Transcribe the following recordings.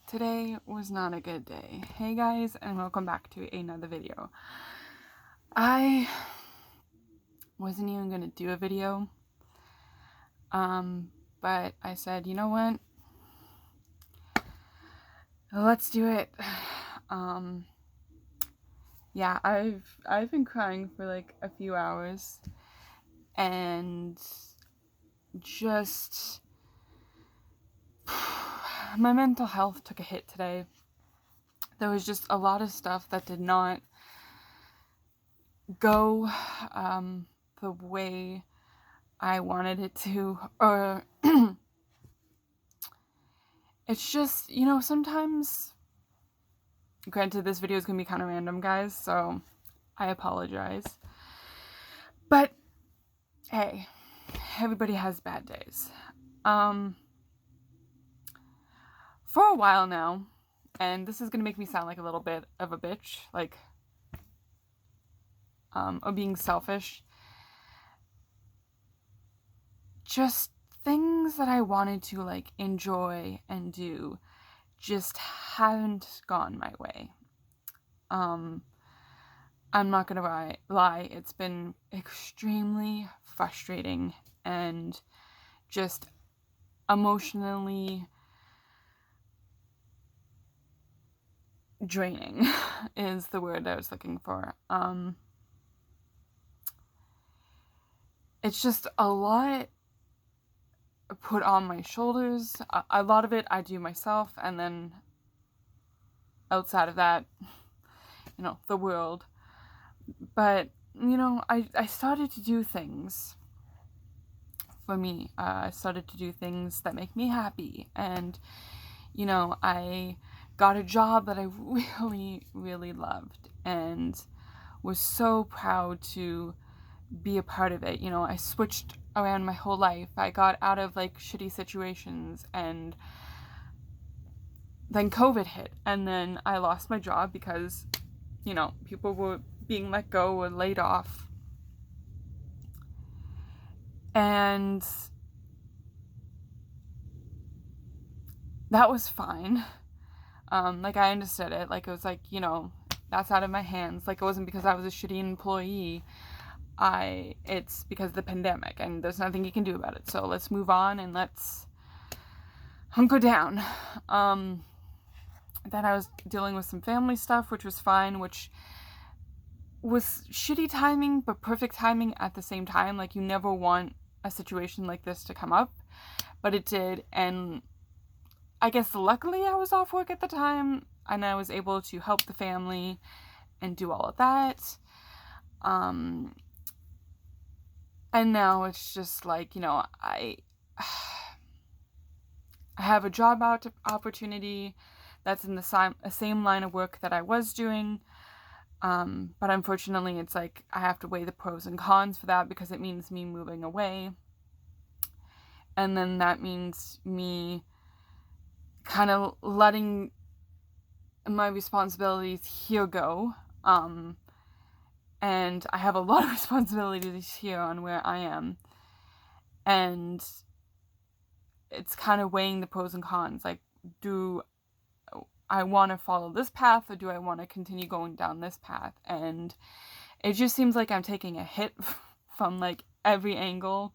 Today was not a good day. Hey guys, and welcome back to another video. I wasn't even gonna do a video, but I said, you know what? Let's do it. Yeah, I've been crying for like a few hours, and just my mental health took a hit today. There was just a lot of stuff that did not go the way I wanted it to, or it's just, sometimes, granted this video is gonna be kind of random, guys, so I apologize, but hey, everybody has bad days. For a while now, and this is gonna make me sound like a little bit of a bitch, like, or being selfish, just things that I wanted to, like, enjoy and do just haven't gone my way. I'm not gonna lie, it's been extremely frustrating and just emotionally draining is the word I was looking for. It's just a lot put on my shoulders. A lot of it I do myself, and then outside of that, the world. But, I started to do things for me. I started to do things that make me happy. And, I got a job that I really, really loved and was so proud to be a part of it. I switched around my whole life. I got out of, like, shitty situations, and then COVID hit, and then I lost my job because, people were being let go or laid off. And that was fine. Like, I understood it. Like, it was like, that's out of my hands. Like, it wasn't because I was a shitty employee. It's because of the pandemic, and there's nothing you can do about it. So let's move on and let's hunker down. Then I was dealing with some family stuff, which was fine, which was shitty timing, but perfect timing at the same time. Like, you never want a situation like this to come up, but it did, and I guess luckily I was off work at the time, and I was able to help the family and do all of that. And now it's just like, I have a job opportunity that's in the same line of work that I was doing. But unfortunately, it's like I have to weigh the pros and cons for that because it means me moving away. And then that means me kind of letting my responsibilities here go. And I have a lot of responsibilities here on where I am. And it's kind of weighing the pros and cons. Like, do I want to follow this path, or do I want to continue going down this path? And it just seems like I'm taking a hit from, like, every angle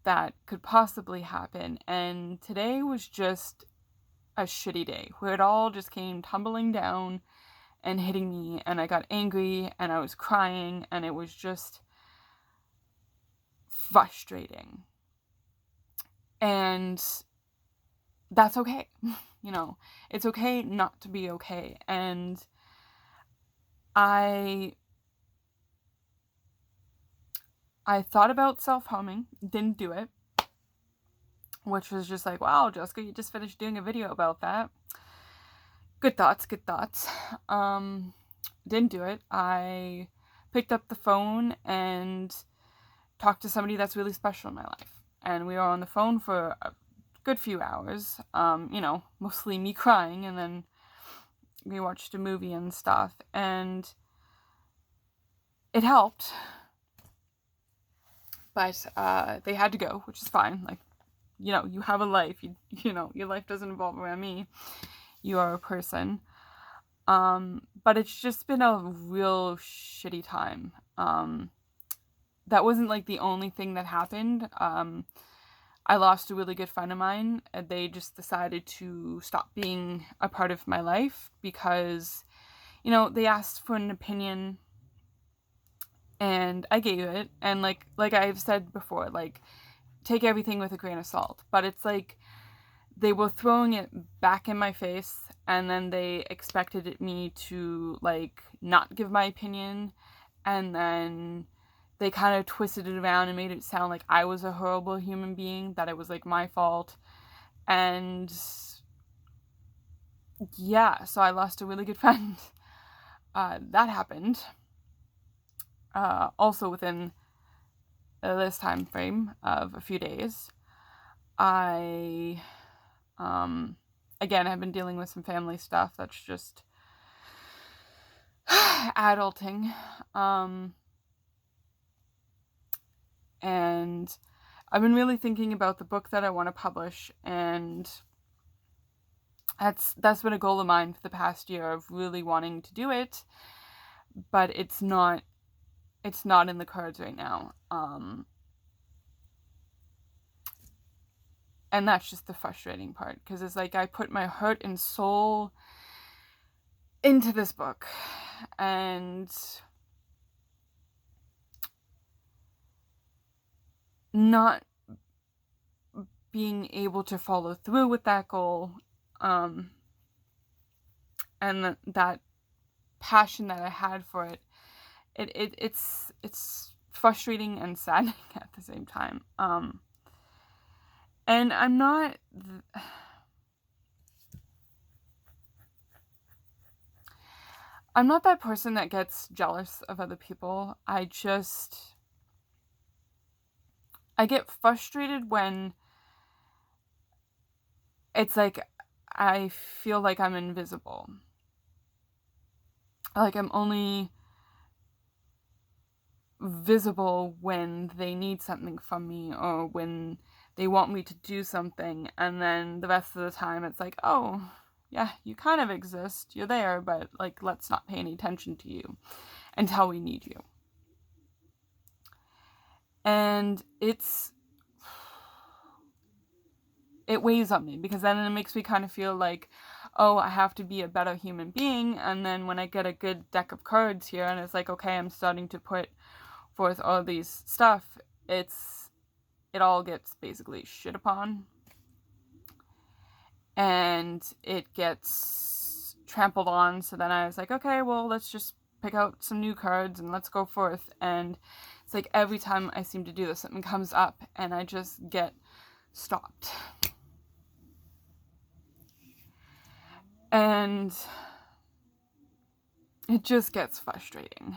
that could possibly happen. And today was just a shitty day where it all just came tumbling down and hitting me, and I got angry and I was crying, and it was just frustrating. And that's okay. It's okay not to be okay. And I thought about self-harming, didn't do it, which was just like, wow, Jessica, you just finished doing a video about that. Good thoughts. Didn't do it. I picked up the phone and talked to somebody that's really special in my life. And we were on the phone for a good few hours, mostly me crying, and then we watched a movie and stuff, and it helped. But they had to go, which is fine. Like, you have a life. Your life doesn't revolve around me. you are a person. But it's just been a real shitty time. That wasn't like the only thing that happened. I lost a really good friend of mine, and they just decided to stop being a part of my life because, they asked for an opinion and I gave it. And like I've said before, like, take everything with a grain of salt. But it's like they were throwing it back in my face, and then they expected me to, like, not give my opinion, and then they kind of twisted it around and made it sound like I was a horrible human being, that it was, like, my fault. And yeah, so I lost a really good friend. That happened. Also within this time frame of a few days. I, again, have been dealing with some family stuff that's just adulting. And I've been really thinking about the book that I want to publish, and that's been a goal of mine for the past year, of really wanting to do it, but it's not in the cards right now. And that's just the frustrating part, because it's like I put my heart and soul into this book, and not being able to follow through with that goal, and that passion that I had for it, it's frustrating and saddening at the same time. And I'm not that person that gets jealous of other people. I get frustrated when it's like I feel like I'm invisible. Like I'm only visible when they need something from me, or when they want me to do something, and then the rest of the time it's like, oh, yeah, you kind of exist, you're there, but, like, let's not pay any attention to you until we need you. And it weighs on me, because then it makes me kind of feel like, oh, I have to be a better human being. And then when I get a good deck of cards here, and it's like, okay, I'm starting to put forth all these stuff, it all gets basically shit upon, and it gets trampled on. So then I was like, okay, well, let's just pick out some new cards and let's go forth. And it's like every time I seem to do this, something comes up and I just get stopped. And it just gets frustrating.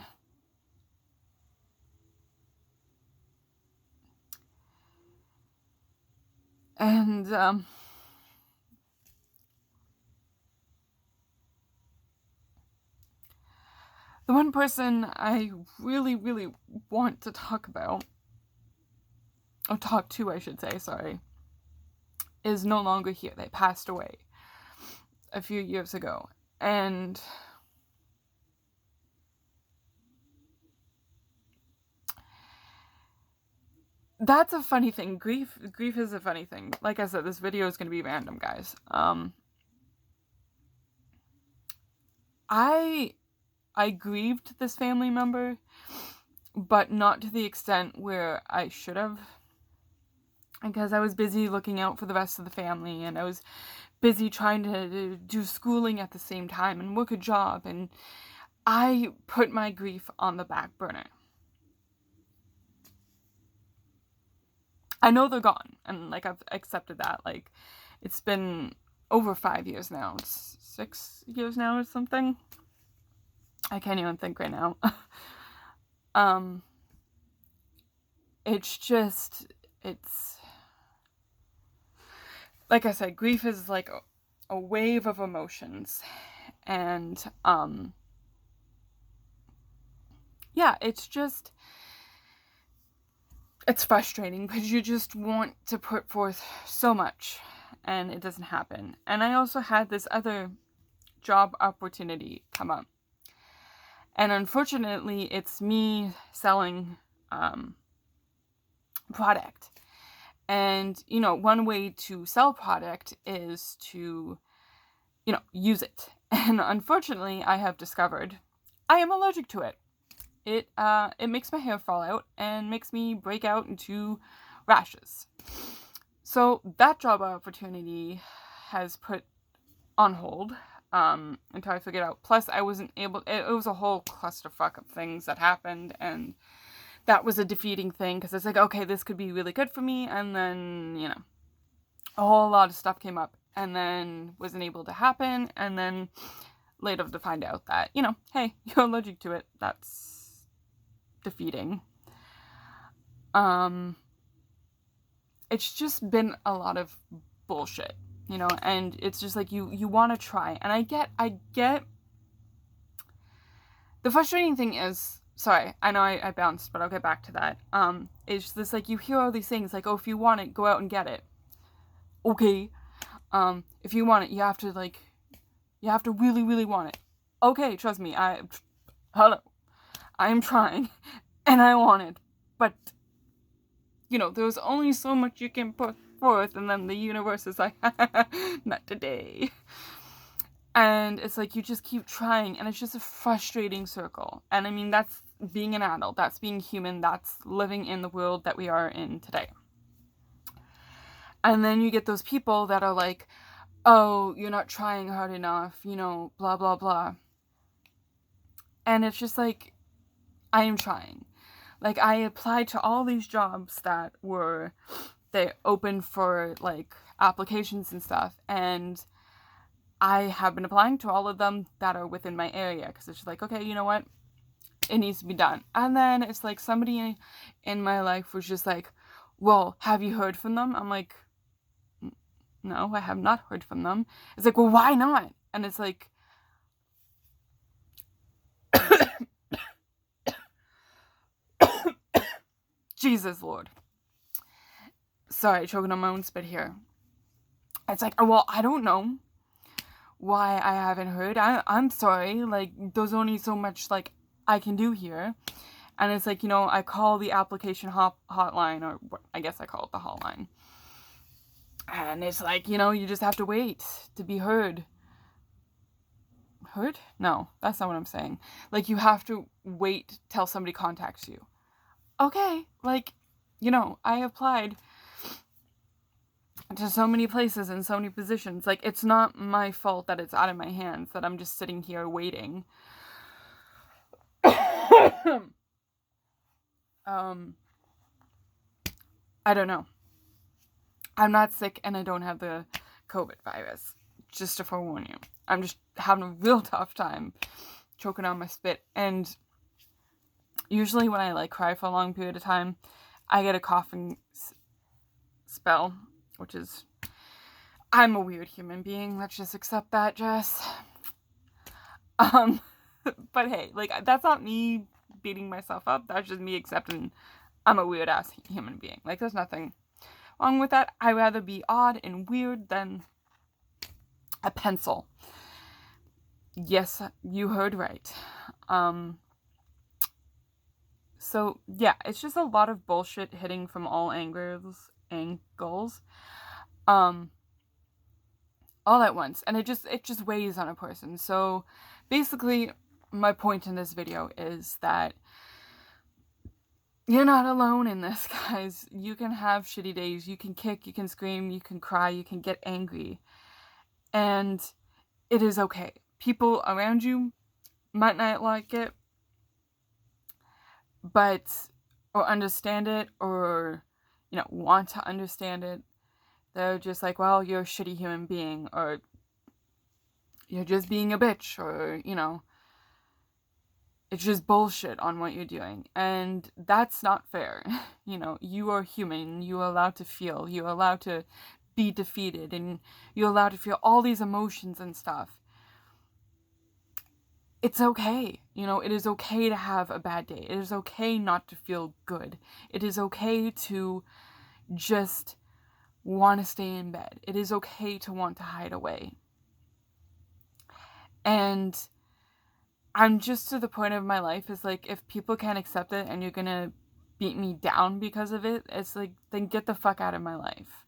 And the one person I really, really want to talk about, or talk to, I should say, sorry, is no longer here. They passed away a few years ago. And that's a funny thing. Grief is a funny thing. Like I said, this video is going to be random, guys. I grieved this family member, but not to the extent where I should have, because I was busy looking out for the rest of the family, and I was busy trying to do schooling at the same time and work a job, and I put my grief on the back burner. I know they're gone, and, like, I've accepted that. Like, it's been over 5 years now. It's 6 years now or something. I can't even think right now. It's like I said, grief is like a wave of emotions, and yeah, it's frustrating, because you just want to put forth so much and it doesn't happen. And I also had this other job opportunity come up. And unfortunately, it's me selling product. And, you know, one way to sell product is to, you know, use it. And unfortunately, I have discovered I am allergic to it. It makes my hair fall out and makes me break out into rashes. So that job opportunity has put on hold until I figured out. Plus, I wasn't able. It was a whole clusterfuck of things that happened, and that was a defeating thing because it's like, okay, this could be really good for me, and then, you know, a whole lot of stuff came up, and then wasn't able to happen, and then later to find out that, you know, hey, you're allergic to it. That's defeating. It's just been a lot of bullshit, you know, and it's just like you want to try, and I get the frustrating thing is, sorry, I know I bounced, but I'll get back to that. It's just this, like, you hear all these things like, oh, if you want it, go out and get it. Okay. If you want it, you have to really, really want it. Okay, trust me, hello, I am trying, and I want it, but, you know, there's only so much you can put forth, and then the universe is like, not today. And it's like, you just keep trying, and it's just a frustrating circle. And I mean, that's being an adult, that's being human, that's living in the world that we are in today. And then you get those people that are like, oh, you're not trying hard enough, you know, blah, blah, blah. And it's just like, I am trying. Like, I applied to all these jobs that they open for, like, applications and stuff, and I have been applying to all of them that are within my area, because it's just like, okay, you know what? It needs to be done. And then it's like somebody in my life was just like, well, have you heard from them? I'm like, no, I have not heard from them. It's like, well, why not? And it's like, Jesus Lord. Sorry, choking on my own spit here. It's like, oh, well, I don't know why I haven't heard. I'm sorry. Like, there's only so much, like, I can do here. And it's like, you know, I call the application hotline, or I guess I call it the hotline. And it's like, you know, you just have to wait to be heard. Heard? No, that's not what I'm saying. Like, you have to wait till somebody contacts you. Okay, like, you know, I applied to so many places and so many positions. Like, it's not my fault that it's out of my hands, that I'm just sitting here waiting. I don't know. I'm not sick and I don't have the COVID virus, just to forewarn you. I'm just having a real tough time choking on my spit, and usually when I, like, cry for a long period of time, I get a coughing spell, which is, I'm a weird human being. Let's just accept that, Jess. But hey, like, that's not me beating myself up. That's just me accepting I'm a weird ass human being. Like, there's nothing wrong with that. I'd rather be odd and weird than a pencil. Yes, you heard right. So yeah, it's just a lot of bullshit hitting from all angles, all at once, and it just weighs on a person. So basically, my point in this video is that you're not alone in this, guys. You can have shitty days, you can kick, you can scream, you can cry, you can get angry, and it is okay. People around you might not like it, or understand it, or, you know, want to understand it. They're just like, well, you're a shitty human being, or you're just being a bitch, or, you know, it's just bullshit on what you're doing. And that's not fair. You know, you are human, you are allowed to feel, you're allowed to be defeated, and you're allowed to feel all these emotions and stuff. It's okay. You know, it is okay to have a bad day. It is okay not to feel good. It is okay to just want to stay in bed. It is okay to want to hide away. And I'm just to the point of my life is like, if people can't accept it and you're gonna beat me down because of it, it's like, then get the fuck out of my life.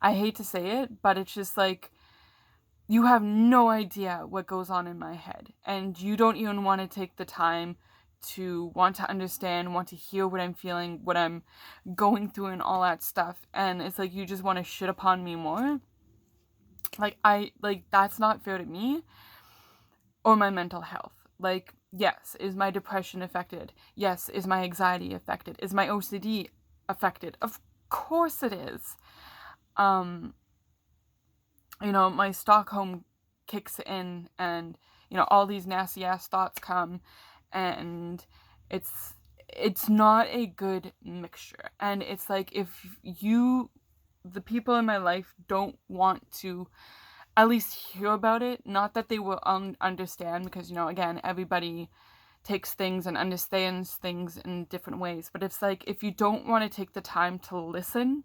I hate to say it, but it's just like, you have no idea what goes on in my head, and you don't even want to take the time to want to understand, want to hear what I'm feeling, what I'm going through, and all that stuff. And it's like, you just want to shit upon me more. Like, that's not fair to me or my mental health. Like, yes, is my depression affected? Yes, is my anxiety affected? Is my OCD affected? Of course it is. My Stockholm kicks in, and, all these nasty ass thoughts come, and it's not a good mixture. And it's like, if the people in my life don't want to at least hear about it, not that they will understand, because, again, everybody takes things and understands things in different ways. But it's like, if you don't want to take the time to listen,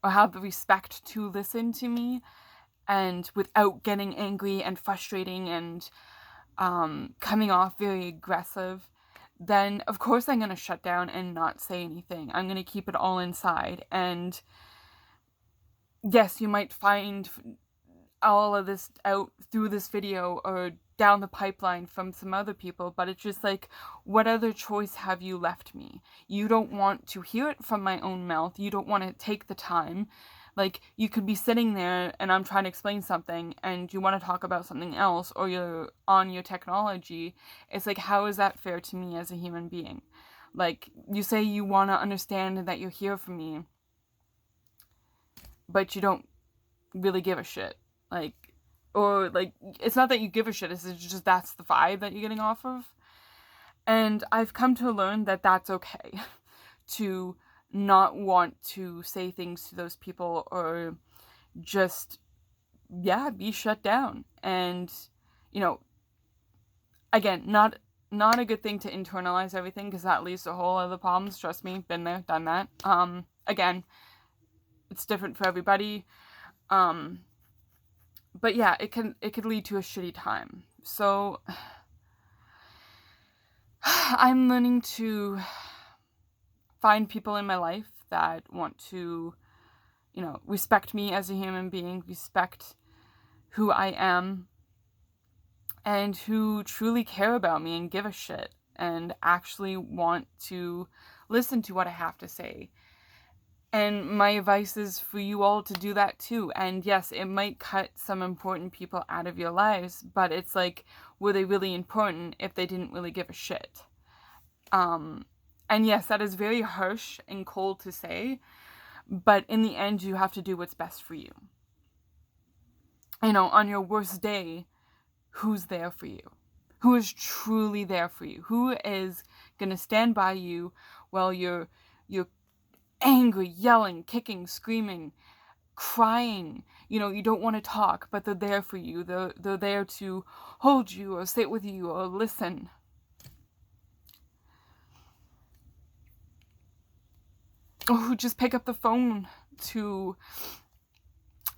or have the respect to listen to me, and without getting angry and frustrating and coming off very aggressive, then of course I'm going to shut down and not say anything. I'm going to keep it all inside. And yes, you might find all of this out through this video or down the pipeline from some other people, but it's just like, what other choice have you left me? You don't want to hear it from my own mouth. You don't want to take the time. Like, you could be sitting there and I'm trying to explain something and you want to talk about something else, or you're on your technology. It's like, how is that fair to me as a human being? Like, you say you want to understand and that you're here for me, but you don't really give a shit. Like, or like, it's not that you give a shit, it's just that's the vibe that you're getting off of. And I've come to learn that that's okay to not want to say things to those people, or just, be shut down. And, again, not a good thing to internalize everything, because that leads to whole other problems. Trust me, been there, done that. Again, it's different for everybody. But yeah, it could lead to a shitty time. So I'm learning to find people in my life that want to, respect me as a human being, respect who I am, and who truly care about me and give a shit and actually want to listen to what I have to say. And my advice is for you all to do that too. And yes, it might cut some important people out of your lives, but it's like, were they really important if they didn't really give a shit? And yes, that is very harsh and cold to say, but in the end, you have to do what's best for you. On your worst day, who's there for you? Who is truly there for you? Who is gonna stand by you while you're angry, yelling, kicking, screaming, crying? You don't want to talk, but they're there for you. They're there to hold you or sit with you or listen. Or who just pick up the phone to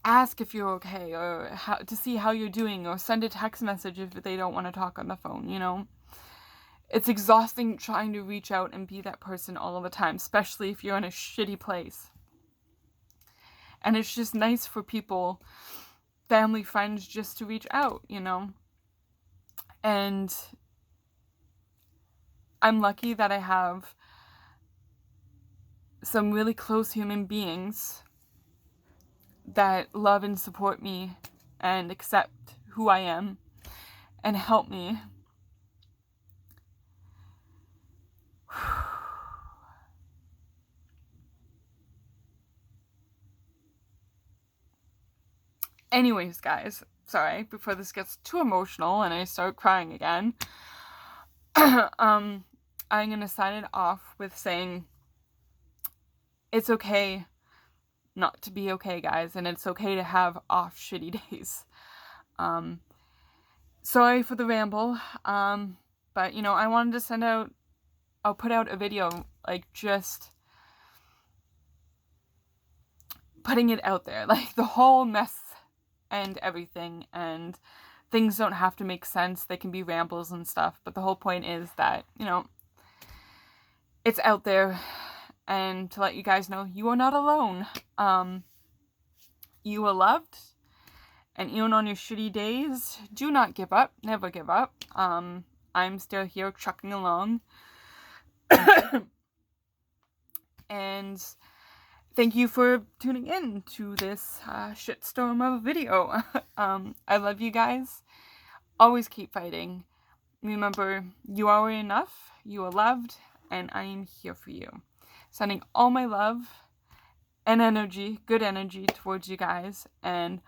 ask if you're okay, or to see how you're doing, or send a text message if they don't want to talk on the phone. It's exhausting trying to reach out and be that person all of the time, especially if you're in a shitty place. And it's just nice for people, family, friends, just to reach out, And I'm lucky that I have some really close human beings that love and support me and accept who I am and help me. Anyways, guys, sorry, before this gets too emotional and I start crying again, I'm gonna sign it off with saying, it's okay not to be okay, guys, and it's okay to have off shitty days. Sorry for the ramble, but, I wanted to I'll put out a video, like, just putting it out there, like, the whole mess and everything, and things don't have to make sense. They can be rambles and stuff, but the whole point is that, you know, it's out there, and to let you guys know you are not alone. You are loved, and even on your shitty days, do not give up. Never give up. I'm still here trucking along. And thank you for tuning in to this shitstorm of a video. I love you guys. Always keep fighting. Remember, you are enough, you are loved, and I am here for you. Sending all my love and energy, good energy, towards you guys, and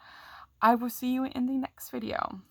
I will see you in the next video.